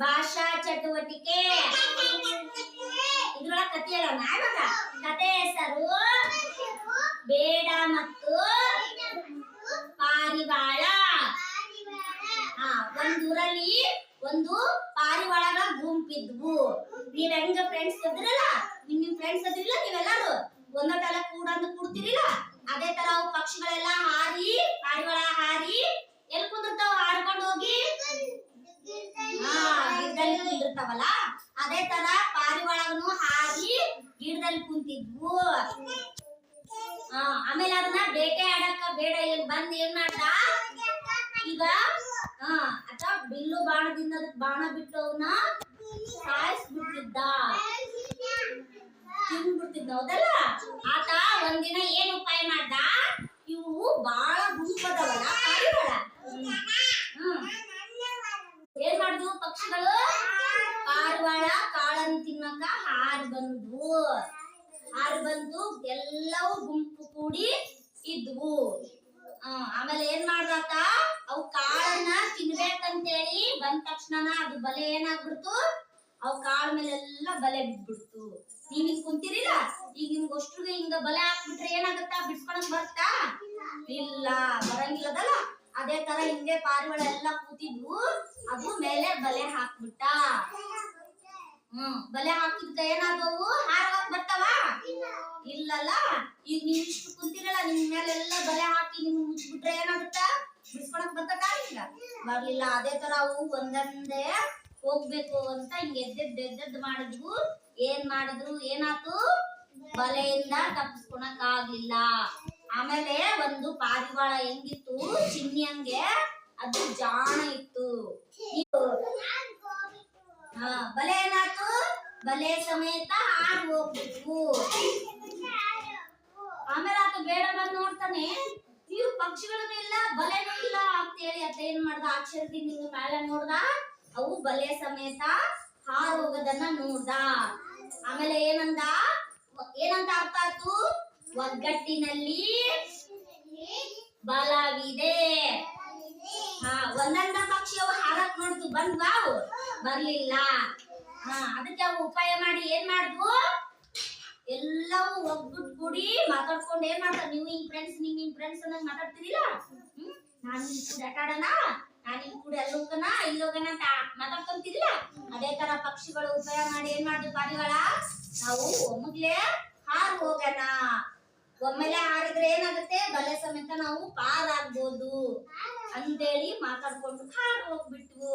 ಭಾಷಾ ಚಟುವಟಿಕೆ. ಇದ್ರೊಳಗ ಕತೆ ಹೇಳೋಣ ಇವಾಗ. ಕತೆ ಹೆಸರು ಬೇಡ ಮತ್ತು ಪಾರಿವಾಳ. ಒಂದೂರಲ್ಲಿ ಒಂದು ಪಾರಿವಾಳಗಳ ಗುಂಪಿದ್ವು. ನೀವ್ ಹೆಂಗ ಫ್ರೆಂಡ್ಸ್ ಇದ್ರಲ್ಲ, ನಿಮ್ ಫ್ರೆಂಡ್ಸ್ ಇದ್ರಿಲ್ಲ ನೀವೆಲ್ಲರೂ ಒಂದೊಂದೆಲ್ಲ ಕೂಡ್ತಿರಿಲ್ಲ, ಅದೇ ತರ ಅವು ಪಕ್ಷಿಗಳೆಲ್ಲ ಹಾರಿ, ಪಾರಿವಾಳ ಹಾರಿ ಎಲ್ಲಿ ಕುಂದಿರ್ತಾವ? ಹಾರ್ಕೊಂಡು ಹೋಗಿ ಗಿಡದಲ್ಲಿ ಕುಂದಿರ್ತಾವಲ್ಲ, ಅದೇ ತರ ಪಾರಿವಾಳನು ಹಾರಿ ಗಿಡದಲ್ಲಿ ಕುಂತಿದ್ವು. ಆಮೇಲೆ ಅದನ್ನ ಬೇಟೆ ಆಡಕ್ಕ ಬೇಡ ಬಂದ್ ಏನ್ ಮಾಡ್ದ, ಈಗ ಅಥವಾ ಬಿಲ್ಲು ಬಾಣದಿಂದ ಅದಕ್ಕೆ ಬಾಣ ಬಿಟ್ಟು ಅವನ್ನ ಸಾಯಿಸ್ಬಿಡ್ತಿದ್ದ, ತಿಂದ್ಬಿಡ್ತಿದ್ದ. ಹೌದಲ್ಲ? ಆತ ಒಂದಿನ ಏನ್ ಉಪಾಯ ಮಾಡ್ದ, ಇವು ಬಾಳ ಗುಂಪದವಲ್ಲ ಪಾರಿವಾಳ, ಏನ್ ಮಾಡಿದ್ವು ಪಕ್ಷಿಗಳು? ಪಾರಿವಾಳ ಕಾಳನ್ನು ತಿನ್ನಕ ಹಾರಿ ಬಂದ್ವು. ಹಾರಿ ಬಂದು ಎಲ್ಲವೂ ಗುಂಪು ಕೂಡಿ ಇದ್ವು. ಆಮೇಲೆ ಏನ್ ಮಾಡ್ದಾತ, ಅವು ಕಾಳನ್ನ ತಿನ್ಬೇಕಂತೇಳಿ ಬಂದ ತಕ್ಷಣ ಅದು ಬಲೆ ಏನಾಗ್ಬಿಡ್ತು, ಅವು ಕಾಳ ಮೇಲೆಲ್ಲ ಬಲೆ ಬಿದ್ಬಿಡ್ತು. ನೀವ್ ಹಿಂಗ್ ಕುಂತಿರಿಲ್ಲ, ಈಗ ನಿಮ್ಗೆ ಅಷ್ಟ್ರಿಗೆ ಹಿಂಗ ಬಲೆ ಹಾಕ್ಬಿಟ್ರೆ ಏನಾಗತ್ತ? ಬಿಡ್ಸ್ಕೊಳಕ್ ಬರ್ತಾ? ಇಲ್ಲ, ಬರಂಗಿಲ್ಲದಲ್ಲ. ಅದೇ ತರ ಹಿಂಗೆ ಪಾರಿವಾಳ ಎಲ್ಲ ಕೂತಿದ್ವು, ಅದು ಮೇಲೆ ಬಲೆ ಹಾಕ್ಬಿಟ್ಟ. ಬಲೆ ಹಾಕಿದ್ಕ ಏನಾದವು? ಹಾರಕ್ ಬರ್ತಾವ? ಇಲ್ಲಲ್ಲ. ಈಗ ನೀವ್ ಇಷ್ಟು ಕುಂತಿರಲ್ಲ, ನಿಮ್ ಮೇಲೆಲ್ಲ ಬಲೆ ಹಾಕಿ ನಿಮ್ ಮುಚ್ಚಿಬಿಟ್ರೆ ಏನಾಗುತ್ತ? ಬಿಡ್ಸ್ಕೊಳಕ್ ಬರ್ತದ? ಈಗ ಬರ್ಲಿಲ್ಲ. ಅದೇ ತರ ಅವು ಒಂದೊಂದೇ ಹೋಗ್ಬೇಕು ಅಂತ ಹಿಂಗ ಎದ್ದೆದ್ದು ಮಾಡಿದ್ವು. ಏನ್ ಮಾಡಿದ್ರು? ಏನಾತು? ಬಲೆಯಿಂದ ತಪ್ಪಿಸ್ಕೊಳಕ್ ಆಗ್ಲಿಲ್ಲ. ಆಮೇಲೆ ಒಂದು ಪಾರಿವಾಳ ಹೆಂಗಿತ್ತು, ಚಿನ್ನಿ ಹಂಗೆ ಅದು ಜಾಣ ಇತ್ತು. ಬಲೆ ಏನಾತು? ಬಲೆ ಸಮೇತ ಹಾರಿ ಹೋಗ್ಬಿಟ್ವು. ಆಮೇಲೆ ಆತ ಬೇಡ ಬಂದ್ ನೋಡ್ತಾನೆ, ಇವು ಪಕ್ಷಿಗಳೂ ಇಲ್ಲ, ಬಲೆನೂ ಇಲ್ಲ ಅಂತೇಳಿ ಆತ ಏನ್ ಮಾಡ್ದ, ಆಶ್ಚರ್ಯದಿಂದ ಹಿಂಗ ಮೇಲೆ ನೋಡ್ದ, ಅವು ಬಲೆ ಸಮೇತ ಹಾರಿ ಹೋಗೋದನ್ನ ನೋಡ್ದ. ಆಮೇಲೆ ಏನಂತ ಅರ್ಥ ಆಯ್ತು? ಒಗ್ಗಟ್ಟಿನಲ್ಲಿ ಬಲವಿದೆ. ಒಂದೊಂದ ಪಕ್ಷಿ ಅವು ಹಾರಕ್ ನೋಡ್ತು, ಬಂದ್ವಾ? ಅವು ಬರ್ಲಿಲ್ಲ. ಅದಕ್ಕೆ ಅವು ಉಪಾಯ ಮಾಡಿ ಏನ್ ಮಾಡಿದ್ವು? ಎಲ್ಲವೂ ಒಗ್ಗೂಡಿ ಮಾತಾಡ್ಕೊಂಡು ಏನ್ ಮಾಡ್ತಾರೆ, ನೀವು ಹಿಂಗ್ ಫ್ರೆಂಡ್ಸ್ ಅನ್ನಂಗ್ ಮಾತಾಡ್ತಿರಿಲ್ಲ, ನಾನ್ ನಿಮ್ ಕೂಡ ಆಟ ಆಡೋಣ, ನಾನ್ ನಿಮ್ ಕೂಡ ಇಲ್ಲಿ ಹೋಗೋಣ ಅಂತ ಮಾತಾಡ್ಕೊಂತಿರಿಲ್ಲ, ಅದೇ ತರ ಪಕ್ಷಿಗಳು ಉಪಾಯ ಮಾಡಿ ಏನ್ ಮಾಡಿದ್ವು? ಪಾರಿವಾಳ, ನಾವು ಒಮ್ಮಗ್ಲೇ ಹಾರಿ ಹೋಗೋಣ, ಒಮ್ಮೆಲೆ ಹಾರಿದ್ರೆ ಏನಾಗುತ್ತೆ? ಬಲೆ ಸಮೇತ ನಾವು ಪಾರಾಗ್ಬೋದು ಅಂತೇಳಿ ಮಾತಾಡ್ಕೊಂಡು ಹಾರಿ ಹೋಗ್ಬಿಟ್ವು.